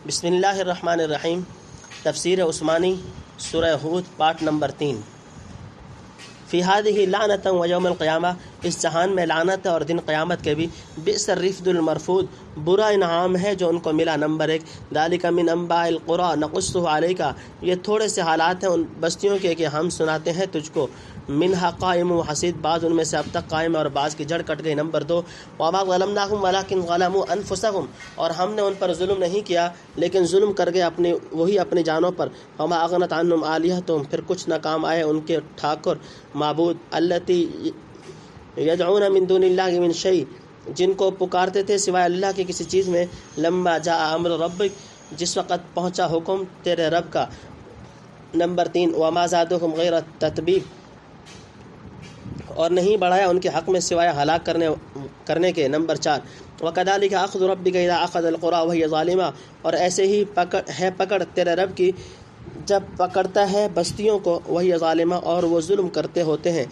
بسم اللہ الرحمن الرحیم۔ تفسیر عثمانی سورہ ہود پارٹ نمبر 3۔ فی ہذہ لعنۃ و یوم القیامہ، اس جہان میں لعنت ہے اور دن قیامت کے بھی۔ بئس الرفد المرفود، برا انعام ہے جو ان کو ملا۔ نمبر 1، ذالک من انباء القری نقصہ علیک، یہ تھوڑے سے حالات ہیں ان بستیوں کے کہ ہم سناتے ہیں تجھ کو۔ منہا قائم و حصید، بعض ان میں سے اب تک قائم ہے اور بعض کی جڑ کٹ گئی۔ نمبر 2، وما ظلمناہم ولکن ظلموا انفسہم، اور ہم نے ان پر ظلم نہیں کیا لیکن ظلم کر گئے اپنی جانوں پر۔ وما اغنت عنہم آلہتہم، پھر کچھ نہ کام آئے ان کے ٹھاکر معبود، التی یدعون من دون اللہ من شیء، جن کو پکارتے تھے سوائے اللہ کی کسی چیز میں۔ لما جاء امر ربک، جس وقت پہنچا حکم تیرے رب کا۔ نمبر 3، وما زادہم غیر التتبیب، اور نہیں بڑھایا ان کے حق میں سوائے ہلاک کرنے کے۔ نمبر 4، وَكَذَلِكَ أَخْذُ رَبِّكَ إِذَا أَخَذَ الْقُرَىٰ وَهِيَ ظَالِمَةٌ، اور ایسے ہی پکڑ تیرے رب کی جب پکڑتا ہے بستیوں کو، وہی ظالمہ، اور وہ ظلم کرتے ہوتے ہیں۔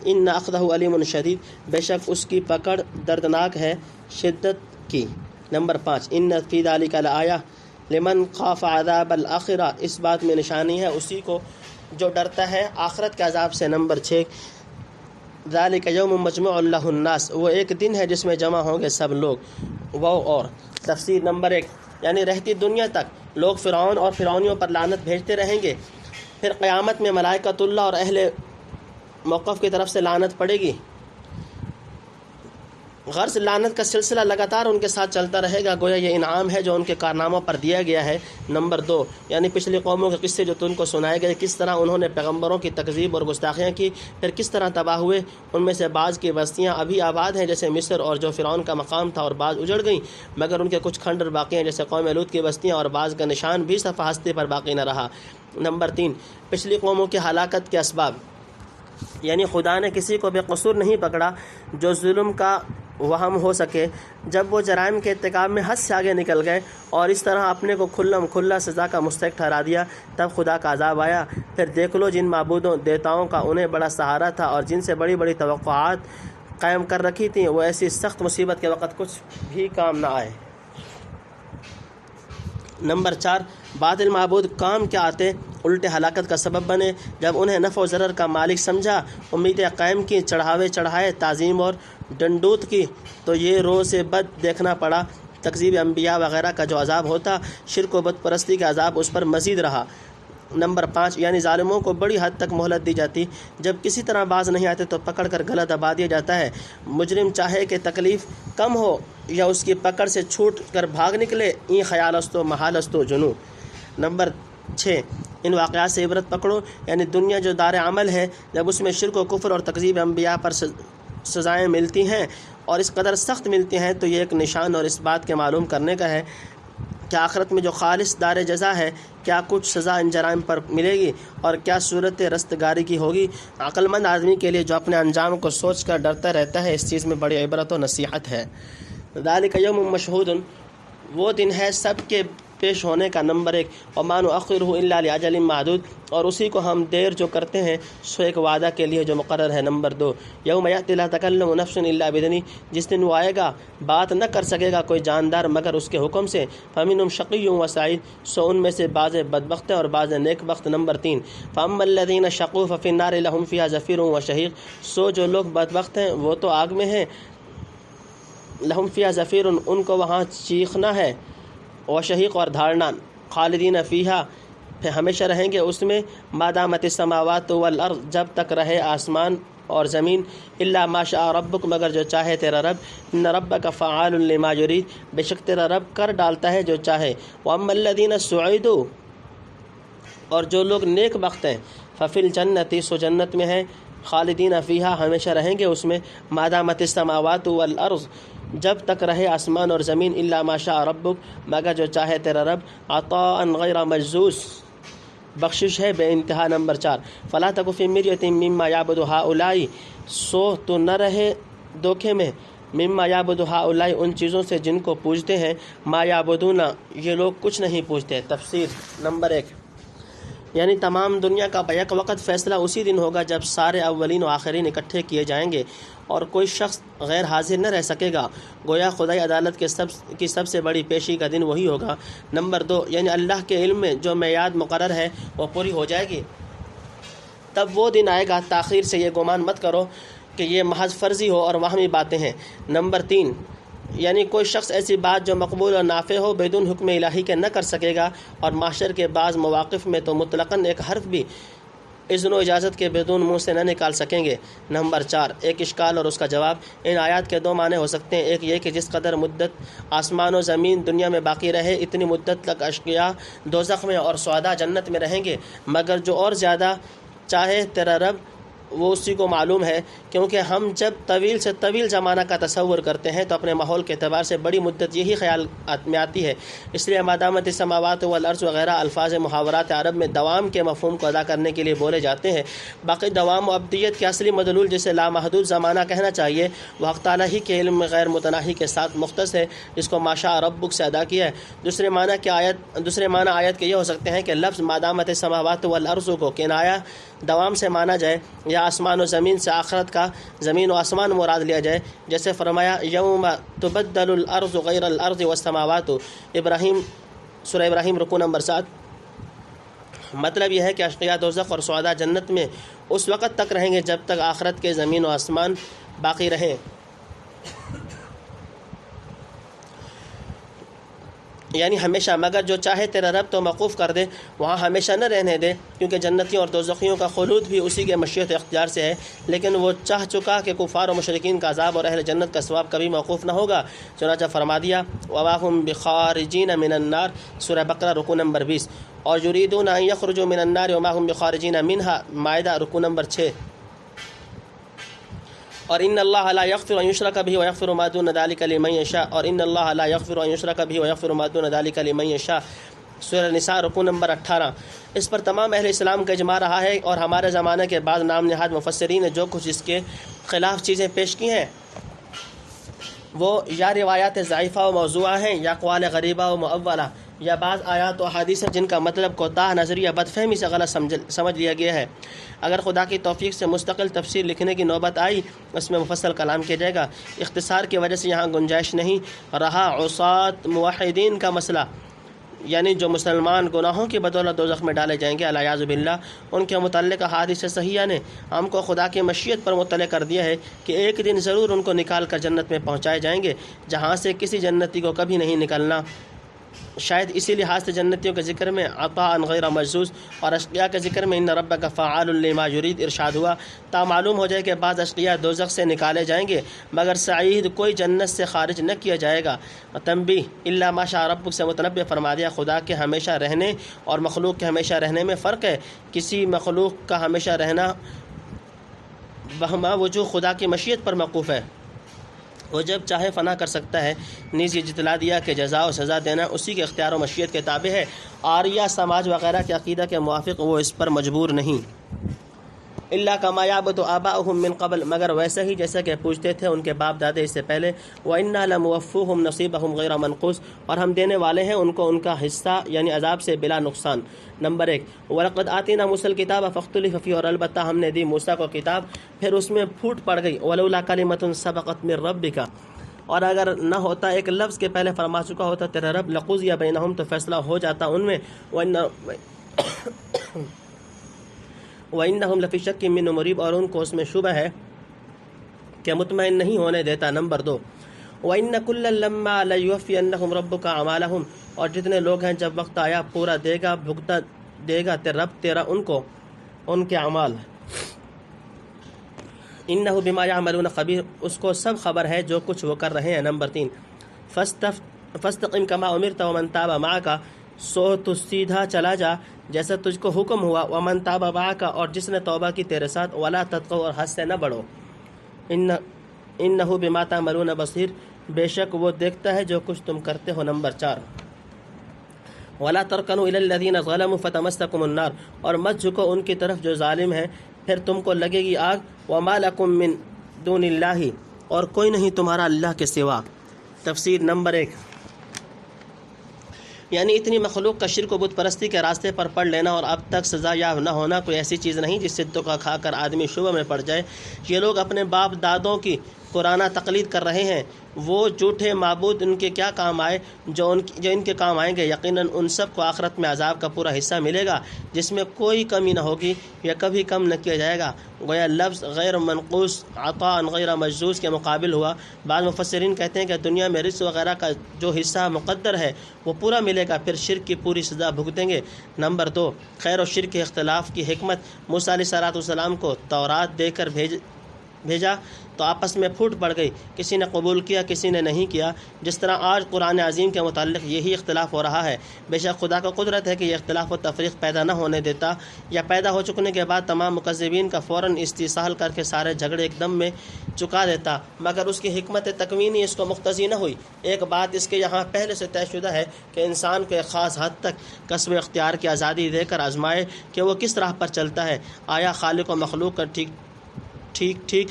ان اخذہ علیم شدید، بے شک اس کی پکڑ دردناک ہے، شدت کی۔ نمبر 5، ان فی ذلک لآیہ لمن خاف عذاب الآخرہ، اس بات میں نشانی ہے اسی کو جو ڈرتا ہے آخرت کے عذاب سے۔ نمبر 6، ذالک یوم مجموع لہ الناس، وہ ایک دن ہے جس میں جمع ہوں گے سب لوگ۔ وہ اور تفسیر نمبر 1، یعنی رہتی دنیا تک لوگ فرعون اور فرعونیوں پر لعنت بھیجتے رہیں گے، پھر قیامت میں ملائکۃ اللہ اور اہل موقف کی طرف سے لعنت پڑے گی۔ غرض لعنت کا سلسلہ لگاتار ان کے ساتھ چلتا رہے گا، گویا یہ انعام ہے جو ان کے کارناموں پر دیا گیا ہے۔ نمبر 2، یعنی پچھلی قوموں کے قصے جو تم کو سنائے گئے، کس طرح انہوں نے پیغمبروں کی تکذیب اور گستاخیاں کی، پھر کس طرح تباہ ہوئے۔ ان میں سے بعض کی بستیاں ابھی آباد ہیں جیسے مصر اور جو فرعون کا مقام تھا، اور بعض اجڑ گئیں مگر ان کے کچھ کھنڈر باقی ہیں جیسے قوم لوط کی بستیاں، اور بعض کا نشان بھی صفحہ ہستی پر باقی نہ رہا۔ نمبر 3، پچھلی قوموں کی ہلاکت کے اسباب، یعنی خدا نے کسی کو بے قصور نہیں پکڑا جو ظلم کا وہم ہو سکے۔ جب وہ جرائم کے ارتکاب میں حد سے آگے نکل گئے اور اس طرح اپنے کو کھلم کھلا سزا کا مستحق ٹھہرا دیا، تب خدا کا عذاب آیا۔ پھر دیکھ لو جن معبودوں دیوتاؤں کا انہیں بڑا سہارا تھا اور جن سے بڑی بڑی توقعات قائم کر رکھی تھیں، وہ ایسی سخت مصیبت کے وقت کچھ بھی کام نہ آئے۔ نمبر 4، باطل معبود کام کیا آتے، الٹے ہلاکت کا سبب بنے۔ جب انہیں نفع و ضرر کا مالک سمجھا، امیدیں قائم کی، چڑھاوے چڑھائے، تعظیم اور ڈنڈوت کی، تو یہ رو سے بد دیکھنا پڑا۔ تکذیب انبیاء وغیرہ کا جو عذاب ہوتا، شرک و بت پرستی کا عذاب اس پر مزید رہا۔ نمبر 5، یعنی ظالموں کو بڑی حد تک مہلت دی جاتی، جب کسی طرح باز نہیں آتے تو پکڑ کر گلا دبا دیا جاتا ہے۔ مجرم چاہے کہ تکلیف کم ہو یا اس کی پکڑ سے چھوٹ کر بھاگ نکلے، این خیال است و محال است و جنو۔ نمبر 6، ان واقعات سے عبرت پکڑو، یعنی دنیا جو دار عمل ہے، جب اس میں شرک و کفر اور تکذیب انبیاء پر سزائیں ملتی ہیں اور اس قدر سخت ملتی ہیں، تو یہ ایک نشان اور اس بات کے معلوم کرنے کا ہے کہ آخرت میں جو خالص دار جزا ہے، کیا کچھ سزا ان جرائم پر ملے گی اور کیا صورت رستگاری کی ہوگی۔ عقل مند آدمی کے لیے جو اپنے انجام کو سوچ کر ڈرتا رہتا ہے، اس چیز میں بڑی عبرت و نصیحت ہے۔ ذالک یوم مشہود، وہ دن ہے سب کے پیش ہونے کا۔ نمبر 1، وما نؤخرہ الا لاجل معدود، اور اسی کو ہم دیر جو کرتے ہیں سو ایک وعدہ کے لیے جو مقرر ہے۔ نمبر 2، یوم یأتی لا تکلم نفس الا باذنہ، جس دن وہ آئے گا بات نہ کر سکے گا کوئی جاندار مگر اس کے حکم سے۔ فمنہم شقی و سعید، سو ان میں سے بعض بدبخت ہیں اور بعض نیک بخت۔ نمبر 3، فاما الذین شقوا ففی النار لهم فیہا زفیر و شہیق، سو جو لوگ بدبخت ہیں وہ تو آگ میں ہیں، لهم فیہا زفیر، ان کو وہاں چیخنا ہے، و شہیق اور دھاڑنا، خالدین فیہا، پھر ہمیشہ رہیں گے اس میں، ما دامت السماوات والارض، جب تک رہے آسمان اور زمین، الا ما شاء ربک، مگر جو چاہے تیرا رب، ان ربک فعال لما یرید، بے شک تیرا رب کر ڈالتا ہے جو چاہے۔ واما الذین سعدوا، اور جو لوگ نیک بخت ہیں، ففی الجنت، سو جنت میں ہیں، خالدین فیہا، ہمیشہ رہیں گے اس میں، ما دامت السماوات والارض، جب تک رہے آسمان اور زمین، الا ما شاء ربک، مگر جو چاہے تیرا رب، عطاء غیر مجزوز، بخشش ہے بے انتہا۔ نمبر 4، فلا تک فی مریۃ مما یعبد ہؤلاء، سو تو نہ رہے دھوکے میں، مما یعبد ہؤلاء، ان چیزوں سے جن کو پوجتے ہیں، ما یعبدون، یہ لوگ کچھ نہیں پوجتے۔ تفسیر نمبر 1، یعنی تمام دنیا کا بیک وقت فیصلہ اسی دن ہوگا جب سارے اولین و آخرین اکٹھے کیے جائیں گے اور کوئی شخص غیر حاضر نہ رہ سکے گا۔ گویا خدائی عدالت کی سب سے بڑی پیشی کا دن وہی ہوگا۔ نمبر 2، یعنی اللہ کے علم میں جو میعاد مقرر ہے وہ پوری ہو جائے گی، تب وہ دن آئے گا۔ تاخیر سے یہ گمان مت کرو کہ یہ محض فرضی ہو اور وہمی باتیں ہیں۔ نمبر 3، یعنی کوئی شخص ایسی بات جو مقبول اور نافع ہو بدون حکم الہی کے نہ کر سکے گا، اور معاشر کے بعض مواقف میں تو مطلقاً ایک حرف بھی اذن و اجازت کے بدون منہ سے نہ نکال سکیں گے۔ نمبر 4، ایک اشکال اور اس کا جواب۔ ان آیات کے 2 معنی ہو سکتے ہیں۔ ایک یہ کہ جس قدر مدت آسمان و زمین دنیا میں باقی رہے اتنی مدت تک اشقیاء دوزخ میں اور سعداء جنت میں رہیں گے، مگر جو اور زیادہ چاہے تیرا رب وہ اسی کو معلوم ہے، کیونکہ ہم جب طویل سے طویل زمانہ کا تصور کرتے ہیں تو اپنے ماحول کے اعتبار سے بڑی مدت یہی خیال میں آتی ہے۔ اس لیے مادامت السماوات والارض وغیرہ الفاظ محاورات عرب میں دوام کے مفہوم کو ادا کرنے کے لیے بولے جاتے ہیں۔ باقی دوام و ابدیت کے اصلی مدلول جسے لامحدود زمانہ کہنا چاہیے وہ حق تعالیٰ ہی کے علم میں غیر متناہی کے ساتھ مختص ہے، جس کو ما شاء ربک سے ادا کیا ہے۔ دوسرے معنی آیت کے یہ ہو سکتے ہیں کہ لفظ مادامت السماوات والارض کو کنایہ دوام سے مانا جائے، یا آسمان و زمین سے آخرت کا زمین و آسمان مراد لیا جائے، جیسے فرمایا یوم تبدل الارض غیر الارض والسماوات، سورہ ابراہیم رکوع نمبر 7۔ مطلب یہ ہے کہ اشقیاء دوزخ اور سعداء جنت میں اس وقت تک رہیں گے جب تک آخرت کے زمین و آسمان باقی رہیں، یعنی ہمیشہ، مگر جو چاہے تیرا رب تو موقوف کر دے، وہاں ہمیشہ نہ رہنے دے، کیونکہ جنتیوں اور دوزخیوں کا خلود بھی اسی کے مشیت و اختیار سے ہے، لیکن وہ چاہ چکا کہ کفار و مشرکین کا عذاب اور اہل جنت کا ثواب کبھی موقوف نہ ہوگا، چنانچہ فرما دیا وَمَا هُمْ بِخَارِجِينَ مِنَ النَّارِ، سورہ بقرہ رکوع نمبر 20، اور یریدون ان یخرجوا من النار وما هم بخارجین منها، مائدہ رکوع نمبر 6، اور ان اللہ لا یغفر ان یشرک به ویغفر ما دون ذلک لمن یشاء، اور ان اللہ لا یغفر ان یشرک به ویغفر ما دون ذلک لمن یشاء، سورہ نساء رکوع نمبر 18۔ اس پر تمام اہل اسلام کا اجماع رہا ہے، اور ہمارے زمانے کے بعض نام نہاد مفسرین نے جو کچھ اس کے خلاف چیزیں پیش کی ہیں وہ یا روایات ضعیفہ و موضوعہ ہیں، یا اقوال غریبہ و مؤولہ، یا بعض آیات و احادیث ہیں جن کا مطلب کوتاہ نظری یا بد فہمی سے غلط سمجھ لیا گیا ہے۔ اگر خدا کی توفیق سے مستقل تفسیر لکھنے کی نوبت آئی اس میں مفصل کلام کیا جائے گا، اختصار کی وجہ سے یہاں گنجائش نہیں رہا۔ عصات موحدین کا مسئلہ، یعنی جو مسلمان گناہوں کی بدولت دوزخ میں ڈالے جائیں گے الیاذ باللہ، ان کے متعلق حادث صحیحہ نے ہم کو خدا کی مشیت پر مطلع کر دیا ہے کہ ایک دن ضرور ان کو نکال کر جنت میں پہنچائے جائیں گے، جہاں سے کسی جنتی کو کبھی نہیں نکلنا۔ شاید اسی لحاظ سے جنتیوں کے ذکر میں عطاء غیر مجزوز اور اشقیاء کے ذکر میں ان ربک فعال لما یرید ارشاد ہوا، تا معلوم ہو جائے کہ بعض اشقیاء دوزخ سے نکالے جائیں گے مگر سعید کوئی جنت سے خارج نہ کیا جائے گا۔ تنبیہ، الا ما شاء ربک سے متنبع فرما دیا خدا کے ہمیشہ رہنے اور مخلوق کے ہمیشہ رہنے میں فرق ہے۔ کسی مخلوق کا ہمیشہ رہنا بہما وجوہ خدا کی مشیت پر موقوف ہے، وہ جب چاہے فنا کر سکتا ہے۔ نیز یہ جتلا دیا کہ جزا و سزا دینا اسی کے اختیار و مشیت کے تابع ہے، آریہ سماج وغیرہ کے عقیدہ کے موافق وہ اس پر مجبور نہیں۔ الا کما یعبد آباؤہم من قبل، مگر ویسے ہی جیسا کہ پوچھتے تھے ان کے باپ دادے اس سے پہلے۔ وَإِنَّا لَمُوَفُّوهُمْ نَصِيبَهُمْ غَيْرَ مَنْقُوص، اور ہم دینے والے ہیں ان کو ان کا حصہ یعنی عذاب سے بلا نقصان۔ نمبر 1، وَلَقَدْ آتَيْنَا مُوسَى الْكِتَابَ فَاخْتُلِفَ فِيهِ، اور البتہ ہم نے دی موسیٰ کو کتاب پھر اس میں پھوٹ پڑ گئی۔ وَلَوْلَا كَلِمَةٌ سَبَقَتْ مِن رَبِّكَ، اور اگر نہ ہوتا ایک لفظ کے پہلے فرما چکا ہوتا تیرا رب، لقضی بینہم، تو فیصلہ ہو جاتا ان میں۔ وَإِنَّهُمْ لَفِي شَكٍّ مِّنْهُ مُرِيبٍ، اور ان کو اس میں شبہ ہے کہ مطمئن نہیں ہونے دیتا۔ نمبر 2، وَإِنَّ كُلًّا لَمَّا لَيُوَفِّيَنَّهُمْ رَبُّكَ أَعْمَالَهُمْ، اور جتنے لوگ ہیں جب وقت آیا پورا دے گا، بھگتا دے گا رب تیرا ان کو ان کے اعمال۔ انہ بما یعملون خبیر، اس کو سب خبر ہے جو کچھ وہ کر رہے ہیں۔ نمبر 3، فاستقم کما امرت ومن تاب معک، سو تو سیدھا چلا جا جیسا تجھ کو حکم ہوا، ومن تاب معک، اور جس نے توبہ کی تیرے ساتھ، ولا تطغوا، اور حد سے نہ بڑھو، انہ بما تعملون بصیر، بے شک وہ دیکھتا ہے جو کچھ تم کرتے ہو۔ نمبر 4، ولا ترکنوا الی الذین ظلموا فتمسکم النار، اور مت جھکو ان کی طرف جو ظالم ہیں پھر تم کو لگے گی آگ۔ وما لکم من دون اللہ، اور کوئی نہیں تمہارا اللہ کے سوا۔ تفسیر نمبر 1، یعنی اتنی مخلوق کا شرک و بت پرستی کے راستے پر پڑ لینا اور اب تک سزا یاب نہ ہونا کوئی ایسی چیز نہیں جس سے دھوکا کھا کر آدمی شبہ میں پڑ جائے۔ یہ لوگ اپنے باپ دادوں کی قرآنہ تقلید کر رہے ہیں، وہ جھوٹے معبود ان کے کیا کام آئے جو ان کے کام آئیں گے۔ یقیناً ان سب کو آخرت میں عذاب کا پورا حصہ ملے گا جس میں کوئی کمی نہ ہوگی یا کبھی کم نہ کیا جائے گا۔ گویا لفظ غیر منقوص عطاء غیر مجزوز کے مقابل ہوا۔ بعض مفسرین کہتے ہیں کہ دنیا میں رزق وغیرہ کا جو حصہ مقدر ہے وہ پورا ملے گا، پھر شرک کی پوری سزا بھگتیں گے۔ نمبر 2، خیر و شرک کے اختلاف کی حکمت۔ موسیٰ علیہ السلام کو تورات دے کر بھیجا تو آپس میں پھوٹ پڑ گئی، کسی نے قبول کیا کسی نے نہیں کیا، جس طرح آج قرآن عظیم کے متعلق یہی اختلاف ہو رہا ہے۔ بے شک خدا کا قدرت ہے کہ یہ اختلاف و تفریق پیدا نہ ہونے دیتا، یا پیدا ہو چکنے کے بعد تمام مکذبین کا فوراً استحصال کر کے سارے جھگڑے ایک دم میں چکا دیتا، مگر اس کی حکمت تکوینی اس کو مقتضی نہ ہوئی۔ ایک بات اس کے یہاں پہلے سے طے شدہ ہے کہ انسان کو ایک خاص حد تک کسب و اختیار کی آزادی دے کر آزمائے کہ وہ کس راہ پر چلتا ہے۔ آیا خالق و مخلوق کا ٹھیک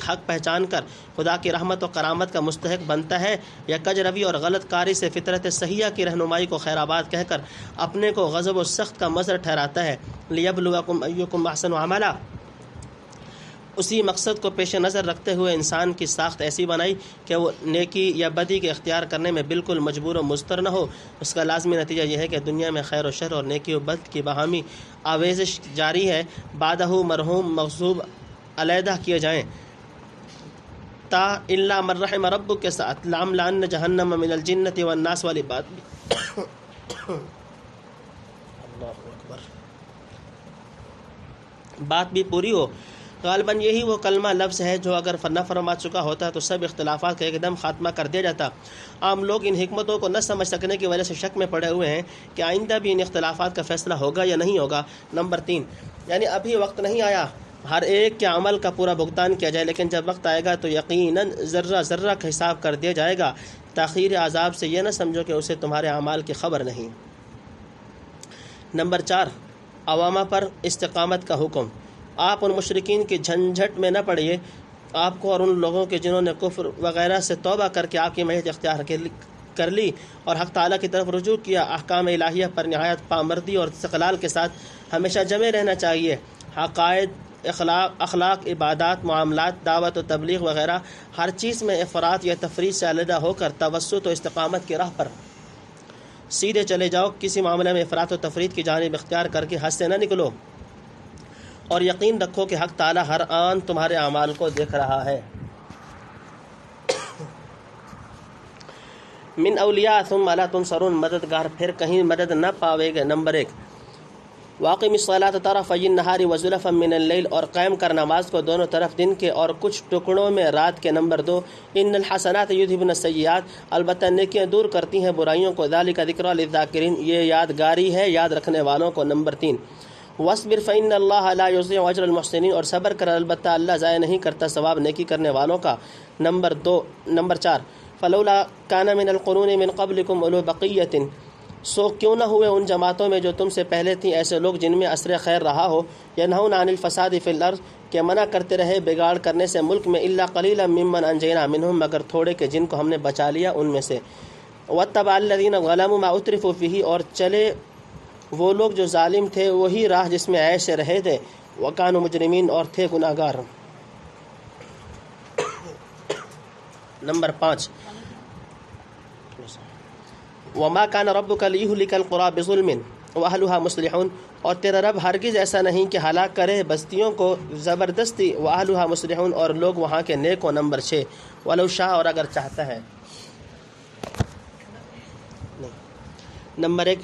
حق پہچان کر خدا کی رحمت و کرامت کا مستحق بنتا ہے، یا کج روی اور غلط کاری سے فطرت صحیحہ کی رہنمائی کو خیر آباد کہہ کر اپنے کو غضب و سخت کا مظہر ٹھہراتا ہے۔ لیبلوکم ایکم احسن عملا، اسی مقصد کو پیش نظر رکھتے ہوئے انسان کی ساخت ایسی بنائی کہ وہ نیکی یا بدی کے اختیار کرنے میں بالکل مجبور و مضطر نہ ہو۔ اس کا لازمی نتیجہ یہ ہے کہ دنیا میں خیر و شر اور نیکی و بد کی باہمی آویزش جاری ہے، بعدہ مرحوم مغصوب علیحدہ کیے جائیں، تا الا من رحم ربک کے ساتھ لأملأن جہنم من الجنۃ والناس والی بات بھی اللہ اکبر بات بھی پوری ہو۔ غالباً یہی وہ کلمہ لفظ ہے جو اگر نہ فرما چکا ہوتا تو سب اختلافات کا ایک دم خاتمہ کر دیا جاتا۔ عام لوگ ان حکمتوں کو نہ سمجھ سکنے کی وجہ سے شک میں پڑے ہوئے ہیں کہ آئندہ بھی ان اختلافات کا فیصلہ ہوگا یا نہیں ہوگا۔ نمبر 3، یعنی ابھی وقت نہیں آیا ہر ایک کے عمل کا پورا بھگتان کیا جائے، لیکن جب وقت آئے گا تو یقیناً ذرہ ذرہ کا حساب کر دیا جائے گا۔ تاخیر عذاب سے یہ نہ سمجھو کہ اسے تمہارے اعمال کی خبر نہیں۔ نمبر 4، عوامہ پر استقامت کا حکم۔ آپ ان مشرکین کی جھنجھٹ میں نہ پڑیے، آپ کو اور ان لوگوں کے جنہوں نے کفر وغیرہ سے توبہ کر کے آپ کی محض اختیار کر لی اور حق تعالیٰ کی طرف رجوع کیا، احکام الہیہ پر نہایت پامردی اور استقلال کے ساتھ ہمیشہ جمے رہنا چاہیے۔ عقائد، اخلاق، عبادات، معاملات، دعوت و تبلیغ وغیرہ ہر چیز میں افراط یا تفریط سے علیحدہ ہو کر توسط و استقامت کی راہ پر سیدھے چلے جاؤ۔ کسی معاملے میں افراط و تفریط کی جانب اختیار کر کے حد سے نہ نکلو، اور یقین رکھو کہ حق تعالیٰ ہر آن تمہارے اعمال کو دیکھ رہا ہے۔ من اولیاء ثم لا تنصرون، مددگار پھر کہیں مدد نہ پاوے گے۔ نمبر 1، واقم الصلاۃ طرفی النہار وزلفا من اللیل، اور قائم کر نماز کو دونوں طرف دن کے اور کچھ ٹکڑوں میں رات کے۔ نمبر 2، ان الحسنات یذھبن السیئات، البتہ نیکیاں دور کرتی ہیں برائیوں کو۔ ذالک ذکری للذاکرین، یہ یادگاری ہے یاد رکھنے والوں کو۔ نمبر 3، واصبر فإن اللہ لا یضیع اجر المحسنین، اور صبر کر البتہ اللہ ضائع نہیں کرتا ثواب نیکی کرنے والوں کا۔ نمبر 4، فلولا کان من القرون من قبلکم اولو بقیۃ، سو کیوں نہ ہوئے ان جماعتوں میں جو تم سے پہلے تھیں ایسے لوگ جن میں عصر خیر رہا ہو، ینہون عن الفساد فی الارض، کہ منع کرتے رہے بگاڑ کرنے سے ملک میں، الا قلیلا ممن انجینا منہم، مگر تھوڑے کہ جن کو ہم نے بچا لیا ان میں سے۔ واتبع الذین ظلموا ما اترفوا فیہ، اور چلے وہ لوگ جو ظالم تھے وہی راہ جس میں عیش سے رہے تھے، وکانوا مجرمین، اور تھے گناہ گار۔ نمبر 5، وما كان ربك ليهلك القرى بظلم واهلها مصلحون، اور تیرا رب ہرگز ایسا نہیں کہ ہلاک کرے بستیوں کو زبردستی، واهلها مصلحون، اور لوگ وہاں کے نیک ہو۔ نمبر 6، ولو شاء، اور اگر چاہتا ہے۔ نمبر 1،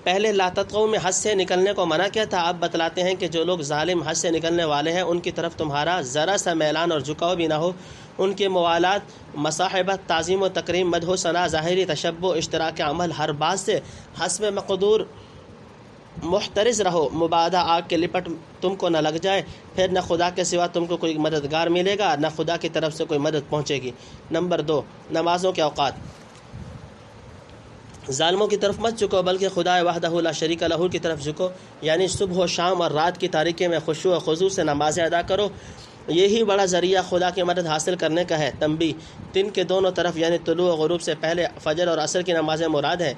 پہلے لا تطغوا میں حد سے نکلنے کو منع کیا تھا، اب بتلاتے ہیں کہ جو لوگ ظالم حد سے نکلنے والے ہیں ان کی طرف تمہارا ذرا سا میلان اور جھکاؤ بھی نہ ہو۔ ان کے موالات، مصاحبت، تعظیم و تکریم، مدح و ثنا، ظاہری تشبہ، اشتراک عمل، ہر بات سے حسب مقدور محترز رہو، مبادا آگ کے لپٹ تم کو نہ لگ جائے، پھر نہ خدا کے سوا تم کو کوئی مددگار ملے گا نہ خدا کی طرف سے کوئی مدد پہنچے گی۔ نمبر 2، نمازوں کے اوقات۔ ظالموں کی طرف مت جھکو بلکہ خدا وحدہ لا شریک لہ کی طرف جھکو، یعنی صبح و شام اور رات کی تاریکی میں خشوع و خضوع سے نمازیں ادا کرو، یہی بڑا ذریعہ خدا کی مدد حاصل کرنے کا ہے۔ تنبیہ، دن کے دونوں طرف یعنی طلوع و غروب سے پہلے فجر اور عصر کی نمازیں مراد ہیں،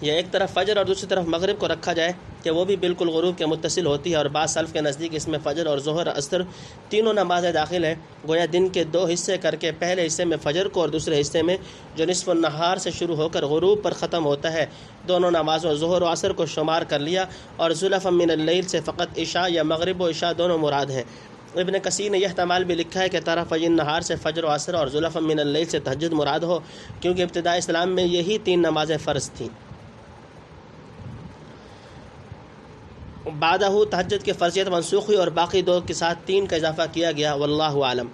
یہ ایک طرف فجر اور دوسری طرف مغرب کو رکھا جائے کہ وہ بھی بالکل غروب کے متصل ہوتی ہے، اور بعض سلف کے نزدیک اس میں فجر اور ظہر عصر تینوں نمازیں داخل ہیں، گویا دن کے 2 حصے کر کے پہلے حصے میں فجر کو اور دوسرے حصے میں جو نصف النہار سے شروع ہو کر غروب پر ختم ہوتا ہے دونوں نمازوں ظہر و عصر کو شمار کر لیا، اور زلفا من اللیل سے فقط عشاء یا مغرب و عشاء دونوں مراد ہیں۔ ابن کثیر نے یہ احتمال بھی لکھا ہے کہ طرف النہار سے فجر و عصر اور زلفا من اللیل سے تہجد مراد ہو، کیونکہ ابتداء اسلام میں یہی 3 نمازیں فرض تھیں۔ بعدہ تہجد کی فرضیت منسوخ ہوئی اور باقی 2 کے ساتھ 3 کا اضافہ کیا گیا، واللہ عالم۔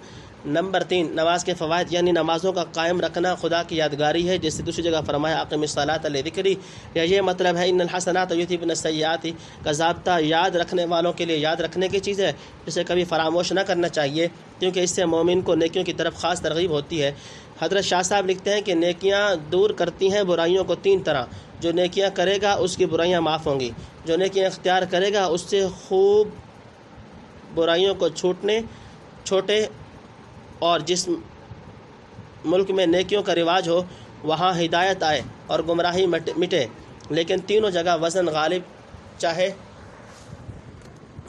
نمبر 3، نماز کے فوائد، یعنی نمازوں کا قائم رکھنا خدا کی یادگاری ہے، جس سے دوسری جگہ فرمایا اقم الصلاۃ لذکری، یا یہ مطلب ہے ان الحسنات یذھبن السیئات کا ضابطہ یاد رکھنے والوں کے لیے یاد رکھنے کی چیز ہے جسے کبھی فراموش نہ کرنا چاہیے، کیونکہ اس سے مومن کو نیکیوں کی طرف خاص ترغیب ہوتی ہے۔ حضرت شاہ صاحب لکھتے ہیں کہ نیکیاں دور کرتی ہیں برائیوں کو 3 طرح۔ جو نیکیاں کرے گا اس کی برائیاں معاف ہوں گی، جو نیکیاں اختیار کرے گا اس سے خوب برائیوں کو چھوٹے، اور جس ملک میں نیکیوں کا رواج ہو وہاں ہدایت آئے اور گمراہی مٹے، لیکن تینوں جگہ وزن غالب، چاہے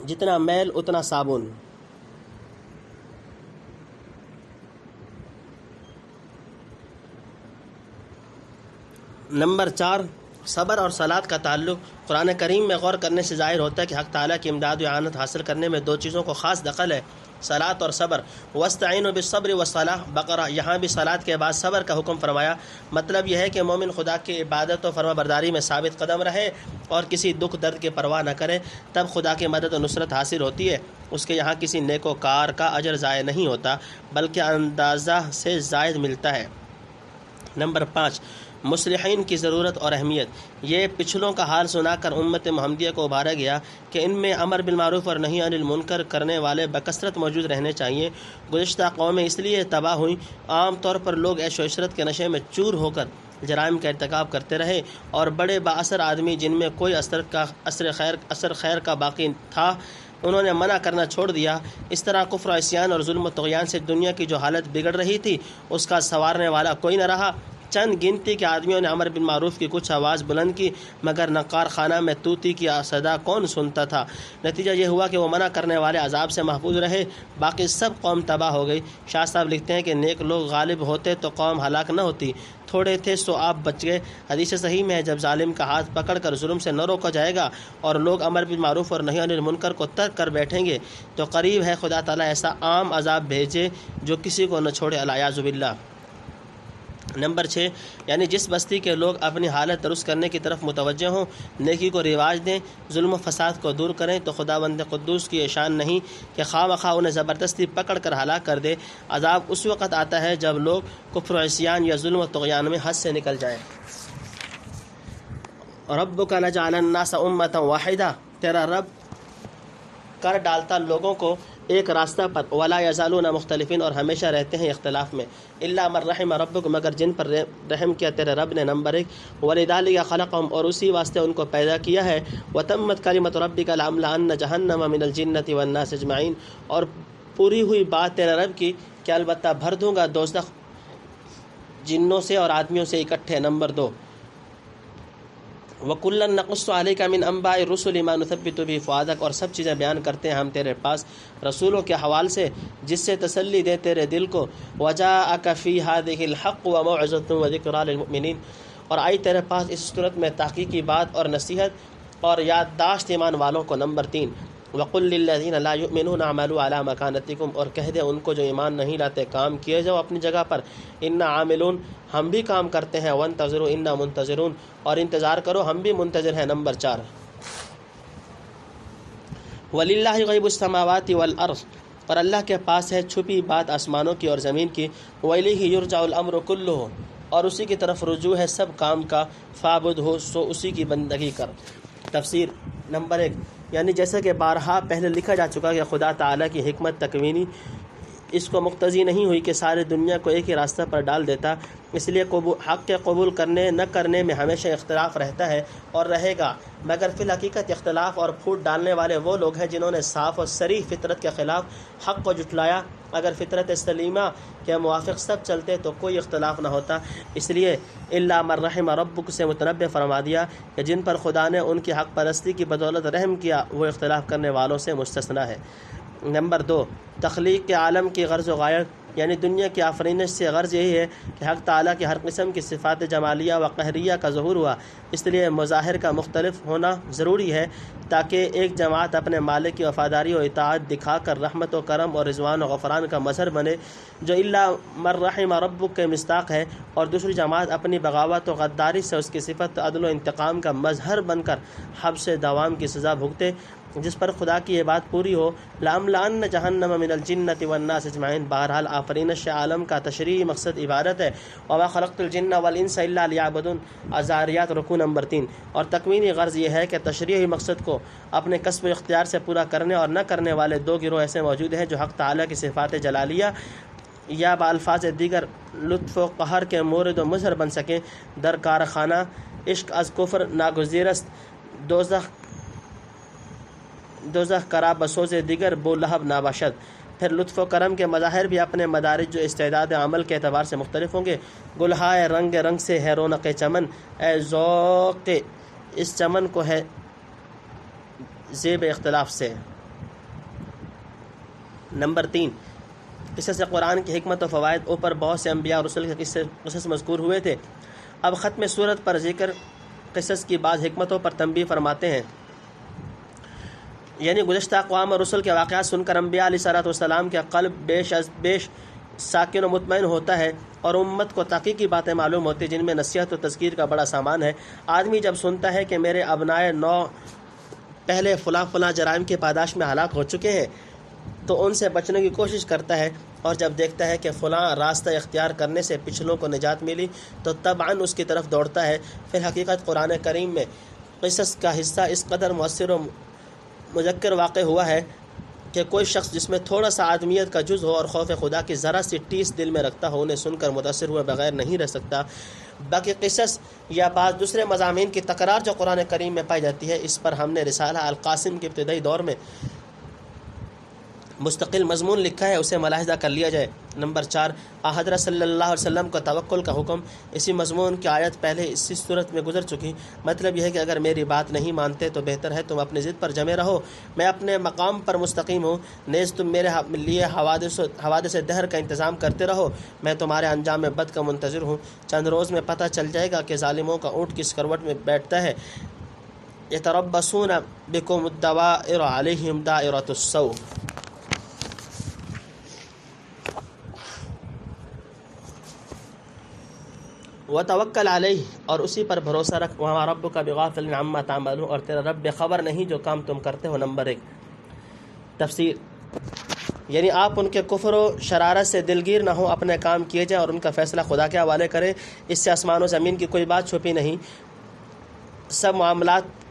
جتنا میل اتنا صابن۔ نمبر 4، صبر اور صلاۃ کا تعلق قرآن کریم میں غور کرنے سے ظاہر ہوتا ہے کہ حق تعالیٰ کی امداد و اعانت حاصل کرنے میں 2 چیزوں کو خاص دخل ہے، صلاۃ اور صبر۔ واستعینوا بالصبر والصلاۃ، بقرہ، یہاں بھی صلاۃ کے بعد صبر کا حکم فرمایا۔ مطلب یہ ہے کہ مومن خدا کی عبادت و فرما برداری میں ثابت قدم رہے اور کسی دکھ درد کی پرواہ نہ کرے، تب خدا کی مدد و نصرت حاصل ہوتی ہے۔ اس کے یہاں کسی نیکوکار کا اجر ضائع نہیں ہوتا بلکہ اندازہ سے زائد ملتا ہے۔ نمبر 5، مصلحین کی ضرورت اور اہمیت۔ یہ پچھلوں کا حال سنا کر امت محمدیہ کو ابھارا گیا کہ ان میں امر بالمعروف اور نہی عن المنکر کرنے والے بکثرت موجود رہنے چاہیے۔ گزشتہ قومیں اس لیے تباہ ہوئیں، عام طور پر لوگ عیش و عشرت کے نشے میں چور ہو کر جرائم کا ارتکاب کرتے رہے، اور بڑے بااثر آدمی جن میں کوئی اثر خیر کا باقی تھا انہوں نے منع کرنا چھوڑ دیا۔ اس طرح کفر و عصیان اور ظلم و طغیان سے دنیا کی جو حالت بگڑ رہی تھی اس کا سنوارنے والا کوئی نہ رہا۔ چند گنتی کے آدمیوں نے امر بالمعروف کی کچھ آواز بلند کی، مگر نقار خانہ میں طوطی کی صدا کون سنتا تھا؟ نتیجہ یہ ہوا کہ وہ منع کرنے والے عذاب سے محفوظ رہے، باقی سب قوم تباہ ہو گئی۔ شاہ صاحب لکھتے ہیں کہ نیک لوگ غالب ہوتے تو قوم ہلاک نہ ہوتی، تھوڑے تھے سو آپ بچ گئے۔ حدیث صحیح میں ہے جب ظالم کا ہاتھ پکڑ کر ظلم سے نہ روکا جائے گا اور لوگ امر بالمعروف اور نہی عن المنکر کو ترک کر بیٹھیں گے تو قریب ہے خدا تعالیٰ ایسا عام عذاب بھیجے جو کسی کو نہ چھوڑے، الیاذ باللہ۔ نمبر 6، یعنی جس بستی کے لوگ اپنی حالت درست کرنے کی طرف متوجہ ہوں، نیکی کو رواج دیں، ظلم و فساد کو دور کریں، تو خداوند قدوس کی یہ شان نہیں کہ خواہ مخواہ انہیں زبردستی پکڑ کر ہلاک کر دے۔ عذاب اس وقت آتا ہے جب لوگ کفر و عصیان یا ظلم و طغیان میں حد سے نکل جائیں۔ ربک لجعل الناس امۃ واحدہ، تیرا رب کر ڈالتا لوگوں کو ایک راستہ پر، ولا یزالون مختلفین، اور ہمیشہ رہتے ہیں اختلاف میں، الا من رحم ربک، مگر جن پر رحم کیا تیرے رب نے۔ نمبر 1، ولذلک خلقہم، اور اسی واسطے ان کو پیدا کیا ہے، وتمت کلمۃ ربک لأملأن جہنم من الجنۃ والناس اجمعین، اور پوری ہوئی بات تیرے رب کی کہ البتہ بھر دوں گا دوزخ جنوں سے اور آدمیوں سے اکٹھے۔ نمبر 2، وَكُلًّا نَقُصُّ عَلَيْكَ مِنْ أَنْبَاءِ الرُّسُلِ مَا نُثَبِّتُ بِهِ فُؤَادَكَ، اور سب چیزیں بیان کرتے ہیں ہم تیرے پاس رسولوں کے حوال سے جس سے تسلی دے تیرے دل کو۔ وَجَاءَكَ فِي هَذِهِ الْحَقُّ وَمَوْعِظَةٌ وَذِكْرَىٰ لِلْمُؤْمِنِينَ، اور آئی تیرے پاس اس صورت میں تحقیقی بات اور نصیحت اور یادداشت ایمان والوں کو۔ نمبر 3، وَقُلْ لِلَّذِينَ لَا يُؤْمِنُونَ اعْمَلُوا عَلَىٰ مَكَانَتِكُمْ، اور کہہ دے ان کو جو ایمان نہیں لاتے کام کیے جاؤ اپنی جگہ پر، اِنَّا عَامِلُونَ، ہم بھی کام کرتے ہیں، وَانتَظِرُوا اِنَّا مُنتَظِرُونَ، اور انتظار کرو ہم بھی منتظر ہیں۔ نمبر 4، وَلِلَّهِ غَيْبُ السَّمَاوَاتِ وَالْأَرْضِ، اور اللہ کے پاس ہے چھپی بات آسمانوں کی اور زمین کی۔ وَإِلَيْهِ يُرْجَعُ الْأَمْرُ كُلُّهُ، اور اسی کی طرف رجوع ہے سب کام کا۔ فَاعْبُدْهُ، سو اسی کی بندگی کر۔ تفسیر۔ نمبر 1، یعنی جیسا کہ بارہا پہلے لکھا جا چکا کہ خدا تعالیٰ کی حکمت تکوینی اس کو مقتضی نہیں ہوئی کہ ساری دنیا کو ایک ہی راستہ پر ڈال دیتا، اس لیے حق کے قبول کرنے نہ کرنے میں ہمیشہ اختلاف رہتا ہے اور رہے گا، مگر فی الحقیقت اختلاف اور پھوٹ ڈالنے والے وہ لوگ ہیں جنہوں نے صاف اور صریح فطرت کے خلاف حق کو جھٹلایا۔ اگر فطرت سلیمہ کے موافق سب چلتے تو کوئی اختلاف نہ ہوتا، اس لیے الا من رحم ربک سے متنبع فرما دیا کہ جن پر خدا نے ان کی حق پرستی کی بدولت رحم کیا وہ اختلاف کرنے والوں سے مستثنیٰ ہے۔ نمبر 2، تخلیق کے عالم کی غرض و غایت، یعنی دنیا کی آفرینش سے غرض یہی ہے کہ حق تعالیٰ کی ہر قسم کی صفات جمالیہ و قہریہ کا ظہور ہوا، اس لیے مظاہر کا مختلف ہونا ضروری ہے تاکہ ایک جماعت اپنے مالک کی وفاداری و اطاعت دکھا کر رحمت و کرم اور رضوان و غفران کا مظہر بنے جو الا من رحم ربک کے مصداق ہے، اور دوسری جماعت اپنی بغاوت و غداری سے اس کی صفت عدل و انتقام کا مظہر بن کر حبس دوام کی سزا بھگتے۔ جس پر خدا کی یہ بات پوری ہو، لَأَمْلَأَنَّ جَهَنَّمَ مِنَ الْجِنَّةِ وَالنَّاسِ اجمعین، بہرحال آفرینش عالم کا تشریعی مقصد عبادت ہے، وَمَا خَلَقْتُ الْجِنَّ وَالْإِنسَ إِلَّا لِيَعْبُدُونِ، الذاریات رکوع نمبر 3۔ اور تکوینی غرض یہ ہے کہ تشریعی مقصد کو اپنے کسب و اختیار سے پورا کرنے اور نہ کرنے والے دو گروہ ایسے موجود ہیں جو حق تعالیٰ کی صفات جلالیہ یا بالفاظ دیگر لطف و قہر کے مورد و مظہر بن سکیں۔ در کارخانہ عشق از کفر ناگزیرست، دوزخ کرا بسوز دیگر بو لہب ناباشد۔ پھر لطف و کرم کے مظاہر بھی اپنے مدارج جو استعداد عمل کے اعتبار سے مختلف ہوں گے۔ گلہائے رنگ رنگ سے ہے رونق چمن، اے ذوق اس چمن کو ہے زیب اختلاف سے۔ نمبر 3، قصص قرآن کی حکمت و فوائد۔ اوپر بہت سے انبیاء اور رسل کے قصص مذکور ہوئے تھے، اب ختم صورت پر ذکر قصص کی بعض حکمتوں پر تنبیہ فرماتے ہیں، یعنی گزشتہ اقوام اور رسل کے واقعات سن کر انبیاء علیہ السلام کے قلب بیش از بیش ساکن و مطمئن ہوتا ہے اور امت کو تحقیقی باتیں معلوم ہوتی جن میں نصیحت و تذکیر کا بڑا سامان ہے۔ آدمی جب سنتا ہے کہ میرے ابنائے نو پہلے فلاں جرائم کے پاداش میں ہلاک ہو چکے ہیں تو ان سے بچنے کی کوشش کرتا ہے، اور جب دیکھتا ہے کہ فلاں راستہ اختیار کرنے سے پچھلوں کو نجات ملی تو طبعاً اس کی طرف دوڑتا ہے۔ پھر حقیقت قرآن کریم میں قصص کا حصہ اس قدر مؤثر و مذکر واقع ہوا ہے کہ کوئی شخص جس میں تھوڑا سا آدمیت کا جز ہو اور خوف خدا کی ذرا سی ٹیس دل میں رکھتا ہو انہیں سن کر متاثر ہوئے بغیر نہیں رہ سکتا۔ باقی قصص یا بعض دوسرے مضامین کی تکرار جو قرآن کریم میں پائی جاتی ہے، اس پر ہم نے رسالہ القاسم کے ابتدائی دور میں مستقل مضمون لکھا ہے، اسے ملاحظہ کر لیا جائے۔ نمبر 4، حضرت صلی اللہ علیہ وسلم کو توکل کا حکم۔ اسی مضمون کی آیت پہلے اسی صورت میں گزر چکی۔ مطلب یہ ہے کہ اگر میری بات نہیں مانتے تو بہتر ہے تم اپنی ضد پر جمے رہو، میں اپنے مقام پر مستقیم ہوں، نیز تم میرے لیے حوادث دہر کا انتظام کرتے رہو، میں تمہارے انجام بد کا منتظر ہوں۔ چند روز میں پتہ چل جائے گا کہ ظالموں کا اونٹ کس کروٹ میں بیٹھتا ہے۔ یتربصون بکم الدوائر علیہم دائرۃ السوء۔ وتوکل علیہ، اور اسی پر بھروسہ رکھ، وما ربک بغافل عما تعملون، اور تیرا رب بے خبر نہیں جو کام تم کرتے ہو۔ نمبر 1، تفسیر، یعنی آپ ان کے کفر و شرارت سے دلگیر نہ ہو، اپنے کام کیے جائیں اور ان کا فیصلہ خدا کے حوالے کریں، اس سے آسمان و زمین کی کوئی بات چھپی نہیں، سب معاملات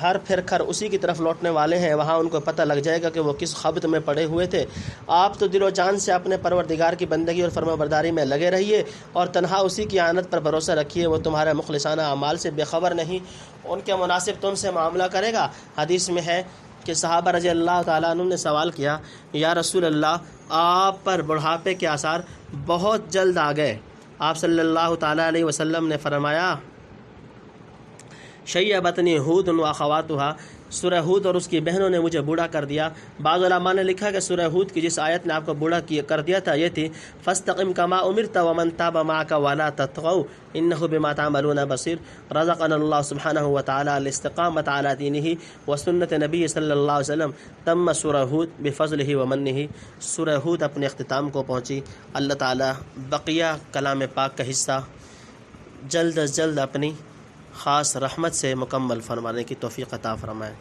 ہر پھر کر اسی کی طرف لوٹنے والے ہیں، وہاں ان کو پتہ لگ جائے گا کہ وہ کس خبط میں پڑے ہوئے تھے۔ آپ تو دل و جان سے اپنے پروردگار کی بندگی اور فرما برداری میں لگے رہیے اور تنہا اسی کی اعانت پر بھروسہ رکھیے، وہ تمہارے مخلصانہ اعمال سے بے خبر نہیں، ان کے مناسب تم سے معاملہ کرے گا۔ حدیث میں ہے کہ صحابہ رضی اللہ تعالیٰ عنہ نے سوال کیا، یا رسول اللہ، آپ پر بڑھاپے کے آثار بہت جلد آ گئے۔ آپ صلی اللہ تعالیٰ علیہ وسلم نے فرمایا، شیبتنی ہود و اخواتها، سورہ ہود اور اس کی بہنوں نے مجھے بوڑھا کر دیا۔ بعض علماء نے لکھا کہ سورہ ہود کی جس آیت نے آپ کو بوڑھا کر دیا تھا یہ تھی، فاستقم کما امرت ومن تاب معك ولا تطغوا انه بما تعملون بصیر۔ رزقنا اللہ سبحانہ وتعالی الاستقامت علی دینہ وسنت نبی صلی اللہ علیہ وسلم۔ تم سورہ ہود بفضلہ ومنہ۔ سورہ ہود اپنے اختتام کو پہنچی۔ اللہ تعالی بقیہ کلام پاک کا حصہ جلد از جلد اپنی خاص رحمت سے مکمل فرمانے کی توفیق عطا فرمائے۔